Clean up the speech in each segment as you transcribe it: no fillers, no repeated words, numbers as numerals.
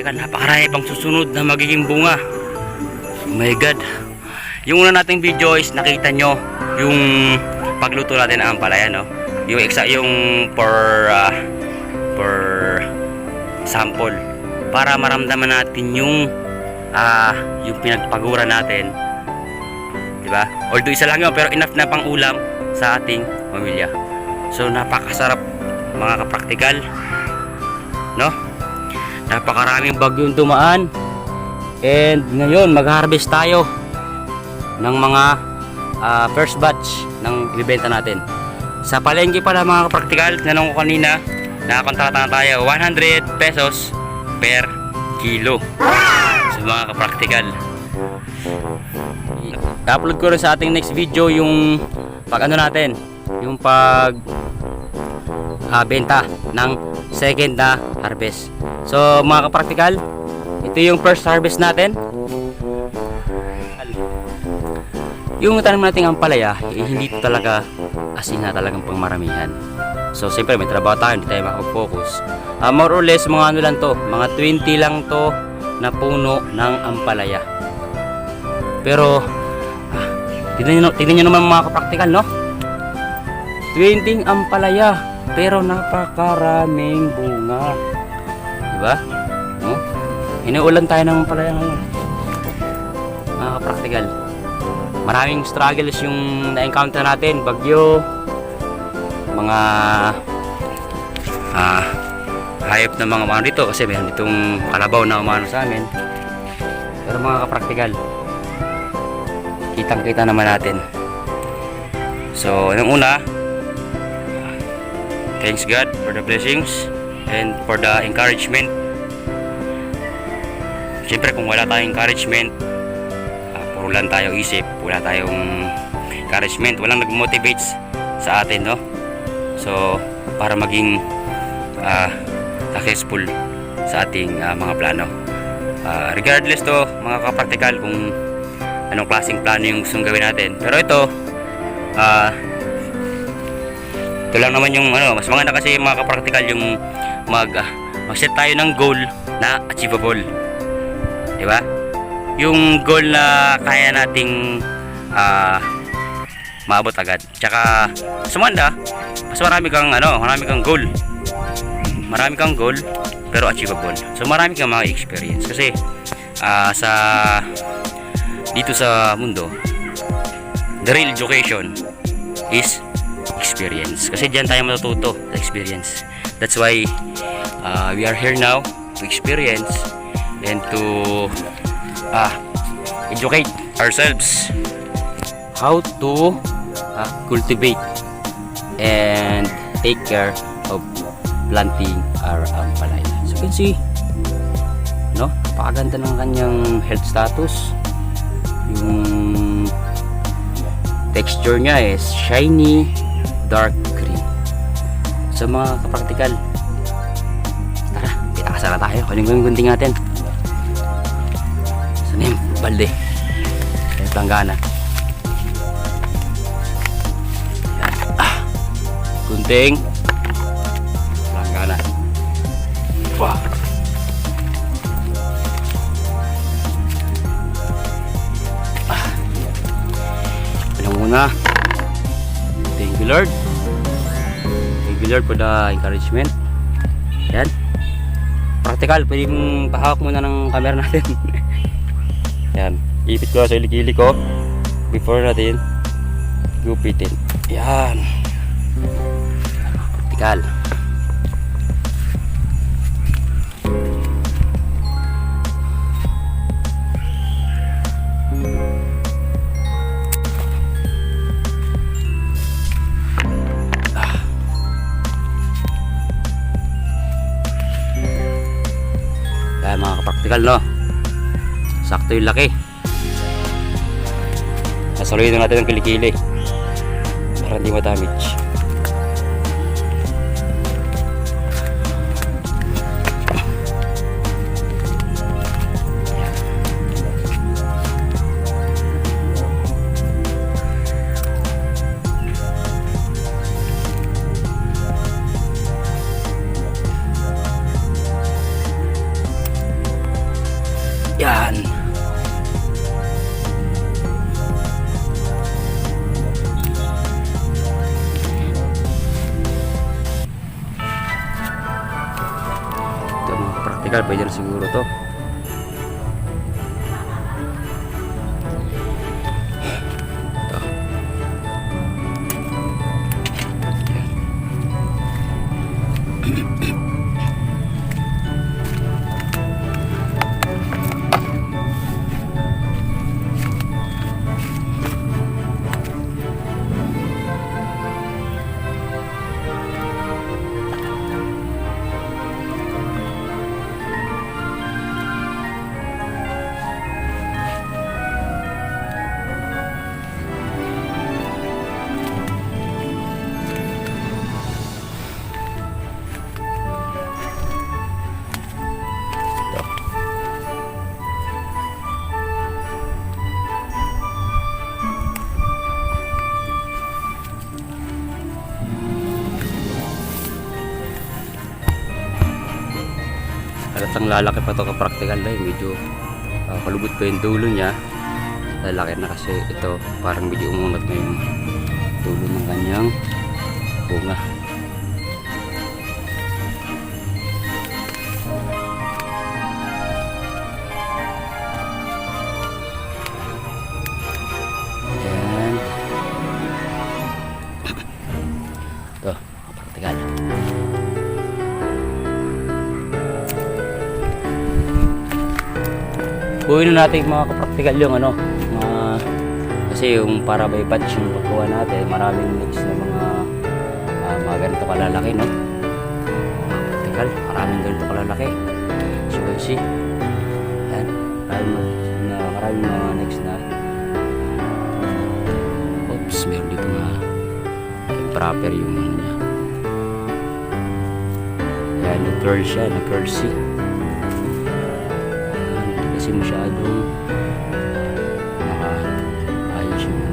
Napakarami pang susunod na magiging bunga. Oh my god. Yung una nating video is nakita nyo yung pagluto natin ng ampalaya, no? Yung for sample para maramdaman natin yung pinagpagura natin, di ba? Although isa lang yun, pero enough na pang ulam sa ating pamilya. So napakasarap mga kapraktikal, no? Napakaraming bagyong dumaan, and ngayon mag-harvest tayo ng mga first batch ng ibibenta natin sa palengke pala mga kapraktikal. Tinanong ko kanina, nakakontrata na tayo 100 pesos per kilo sa mga kapraktikal. I-upload ko rin sa ating next video yung natin, yung benta ng second na harvest. So mga kapraktikal, ito yung first harvest natin. Yung tanim natin ang palaya, hindi ito talaga asin na talagang pangmaramihan. So siyempre may trabaho tayo, hindi tayo makapag-focus. More or less mga ano lang to, mga 20 lang to na puno ng ampalaya. Pero tingnan nyo naman mga kapraktikal, no? 20 ampalaya, pero napakaraming bunga, diba? No? Inuulan tayo ng ampalaya ngayon mga kapraktikal. Maraming struggles yung na-encounter natin, bagyo, mga hayop na mga umano dito, kasi meron ditong kalabaw na umano sa amin. Pero mga kapraktikal, kitang kita naman natin. So yung una, thanks God for the blessings and for the encouragement. Siyempre kung wala tayong encouragement, puro lang tayo isip, wala tayong encouragement, walang nag-motivate sa atin, no? So para maging successful sa ating mga plano, regardless to mga kapraktikal kung anong klaseng plano yung gustong gawin natin. Pero ito lang naman yung mas maganda kasi mga kapraktikal yung mag-set tayo ng goal na achievable, di ba? Yung goal na kaya nating maabot agad. Tsaka sumanda, mas marami kang goal pero achievable. So marami kang mga experience kasi dito sa mundo, the real education is experience. Kasi diyan tayo matututo sa experience. That's why we are here now to experience and to educate ourselves how to cultivate and take care of planting our ampalaya. So you can see, no? Napakaganda ng kanyang health status. Yung texture niya is shiny dark green. So mga kapraktikal, tara, pitakasara tayo. Kunin yung gunting natin. Saan yung balde? Yung planggana. Gunting planggana. Wow. Muna. Thank you Lord. Thank you Lord for the encouragement. Yan. Practical, pwede mong pahawak muna ng camera natin. Yan. Ipit ko sa ilikili ko before natin gupitin. Yan. Practical. Mga kapraktikal, no? Sakto yung laki. Nasaluhin natin ang kilikili para hindi ma-damage. practical, pwede na siguro to. Ito. Halatang lalaki pa to ka-practical na medyo palubot pa yung dulo niya. Lalaki na kasi ito, parang medyo umungat na yung dulo ng kanyang bunga. Ayan. Ito, practical. Buuin na natin mga kapraktikal yung kasi yung para by batch yung pagkuha natin, maraming mix na mga ganito kalalaki, no? Kapraktikal, maraming ganito kalalaki. So you see, yan, maraming mga next na oops, meron dito na proper yung niya. Yan, nag-curl siya, nag-curl-see. Kasi masyadong naka-ayos yung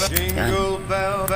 Jingle bell,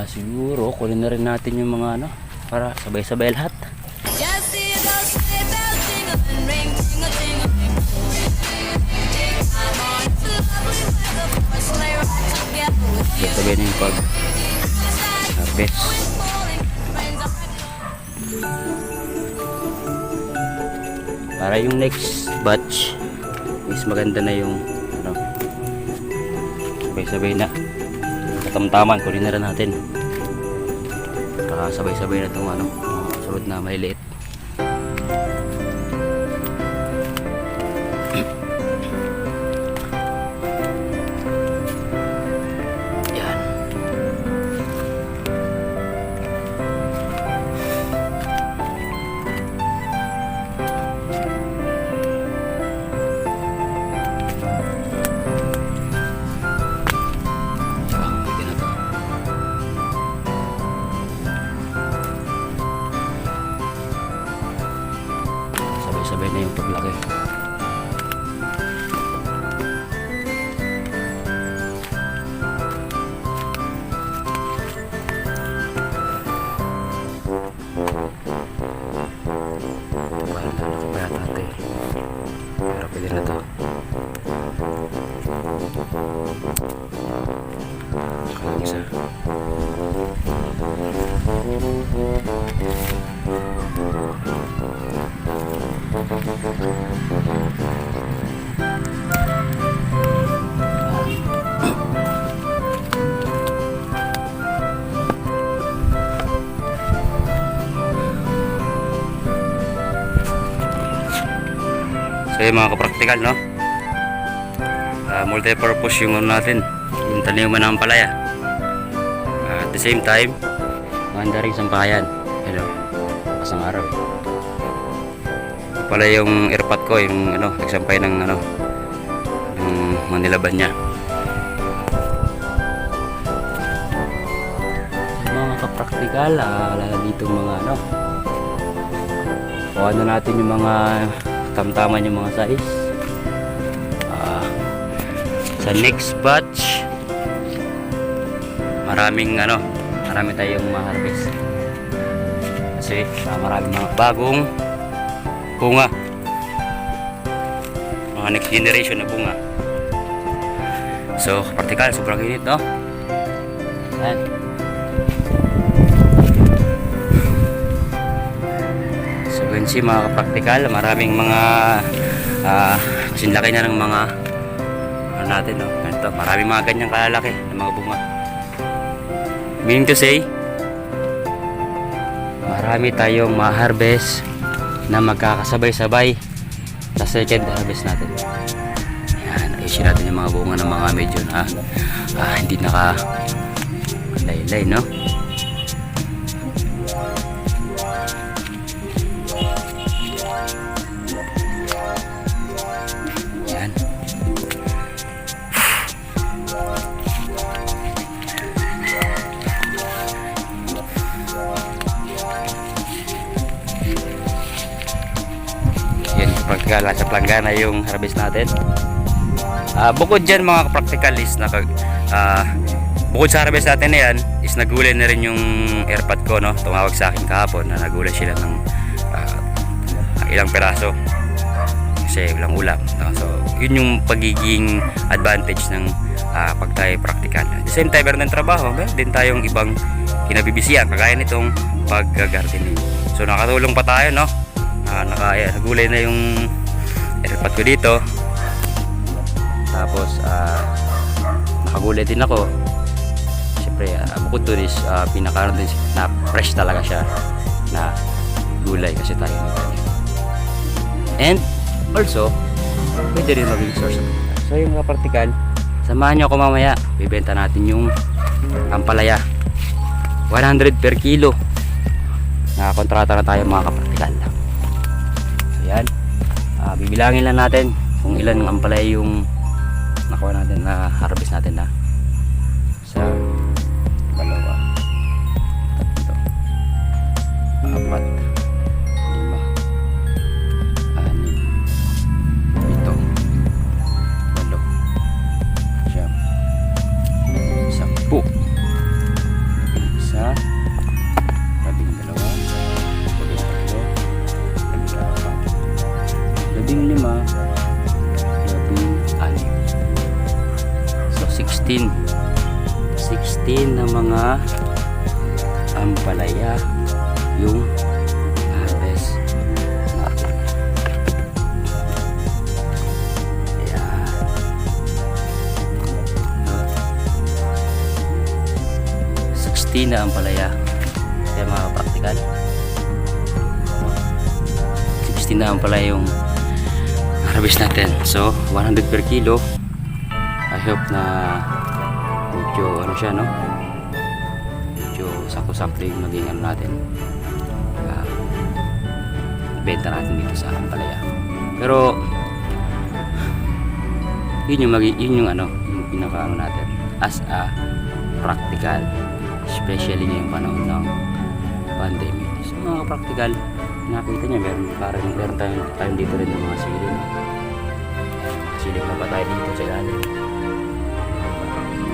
siguro kunin na rin natin yung mga para sabay-sabay lahat. Sabay na yung pag-harvest. Para yung next batch is maganda na yung sabay-sabay na katamtaman, kunin na rin natin para sabay-sabay na itong sunod na maliliit. Yan. Sabay na yung paglaki. Parang lalaki pa yata natin. Pero pwede na to. Kalang isa. So yung mga kapraktikal, no? Multi-purpose yung natin, yung taniman ng palaya. At the same time, maganda rin sampayan. Hello, pasang araw. Pala yung airpot ko, yung nagsampay ng yung manilaban niya. practical, wala na dito mga ano. Kuha na natin yung mga tamtaman yung mga size. Sa next batch, marami tayong ma-harvest. Kasi maraming mga bagong bunga. Mga next generation na bunga. So, practical, sobrang init, no? Ayan. So, ganun siya mga practical. Maraming mga kasi laki na ng mga ano natin, no? Ganito, maraming mga ganyang kalalaki ng mga bunga. Meaning to say, marami tayong ma-harvest na magkakasabay-sabay sa second harvest natin. Ayan, ayusin natin yung mga bunga ng mga medyo na hindi naka-laylay, no? Ayan. Practical sa planggana yung harvest natin. Bukod dyan mga practical is bukod sa harvest natin na yan is nagulay na rin yung airpot ko, no? Tumawag sa akin kahapon na nagulay sila ng ilang peraso kasi walang ulam, no? So yun yung pagiging advantage ng pag tayo practical. At the same time meron ng trabaho, meron din tayong ibang kinabibisihan kagaya nitong pag-gardening. So nakatulong pa tayo, no? Nagulay na yung airpot ko dito, tapos nakagulay din ako. Siyempre bukod to this, pinakaroon din na fresh talaga siya na gulay kasi tayo nagtanim. And also pwede rin maging source of income. So yung mga practical, samahan nyo ako mamaya, bibenta natin yung ampalaya 100 per kilo. Nakakontrata na tayo mga kapraktikal. Yan, bibilangin lang natin kung ilan ng ampalaya yung nakuha natin, na harvest natin na sa dalawa, tatlo, apat, lima, anim, pito, walo, siyam, 10, isa, 12, 15, so 16 na mga ampalaya yung harvest natin. Ayan. 16 na ampalaya. Kaya mga practical, 16 na ampalaya yung harvest natin. So 100 per kilo. I hope na medyo ano siya, no? Medyo sakto-sakto yung maging ano natin, benta natin dito sa ampalaya. Pero yun yung ano, yung pinaka ano natin as a practical, especially ngayong panahon ng pandemic. So mga practical, nakita nyo, meron tayong dito rin ng mga siling. Siling na pa tayo dito sa ilalim.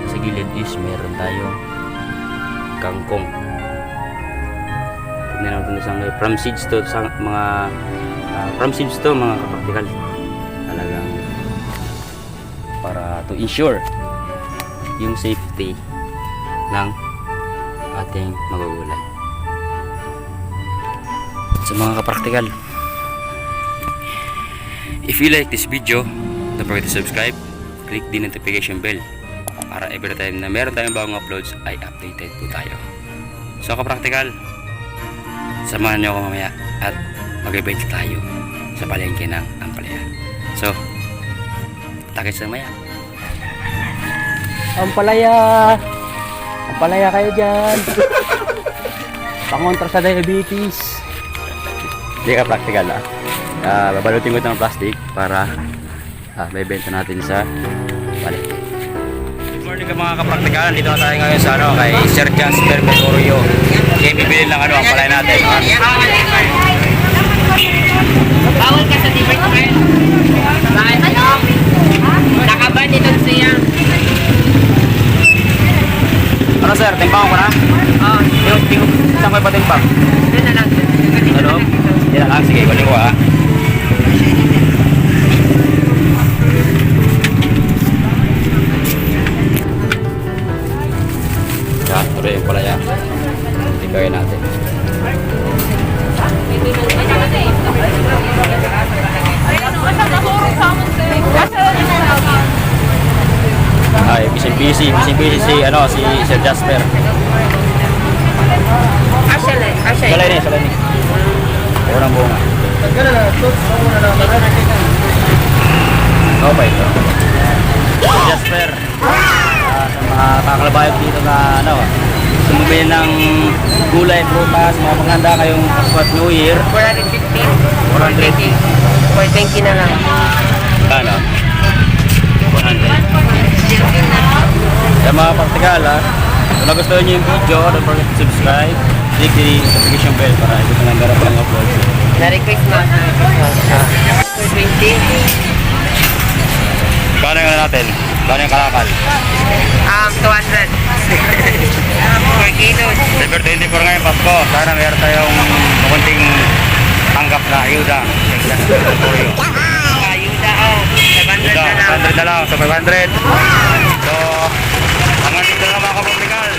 Sa gilid is meron tayong kangkong. Tignan natin sa from seeds to mga kapraktikal. Talagang para to ensure yung safety ng ating magugulay. Sa mga kapraktikal, if you like this video, don't forget to subscribe, click the notification bell para every time na meron tayong bagong uploads ay updated po tayo. So kapraktikal, samahan nyo ako mamaya at mag-event tayo sa palengke ng ampalaya. So takit sa maya. Ampalaya kayo dyan. Pangontra sa diabetes. Hindi ka practical, babalutin ko ito ng plastic para may benta natin sa palengke. Good morning mga kapraktikal. Dito na tayo ngayon sa kay Sir Jasper Gregorio. Sige, bibili lang ano, ang palay natin. Bawal ka sa debate, friend. Bakit ano? Nakaban dito siya. Ano sir, timbang ko na? Oo. Saan ko ipatimbang? Doon na lang. Ano? Yan na lang, sige, kunin ko ha. Yan, tuloy yung palaya. Tigawin natin. Ay, busy si ano, si Sir Jasper. Asya. Salay ni. Orang bunga. Okay. Sir Jasper. Sa mga kakalabayog dito na ano, sumubili ng gulay, prutas, mga paghanda kayong Pasko at New Year. 450. 420. 420 na lang. Kano? 100. Sa mga partikala, kung nagustuhan nyo yung video, don't forget to subscribe, click the notification bell para ito na garap ng upload. Na-request mo. 420. Kano yung ano natin? Kano yung kalakal? 200. 4 kilos. December 24 ngayon, Pasko. Sana meron tayong kunting tanggap na ayuda. Ayuda, 500 na lang. 500 na lang, so 500. So, hanggang dito na lang mga kapublikal.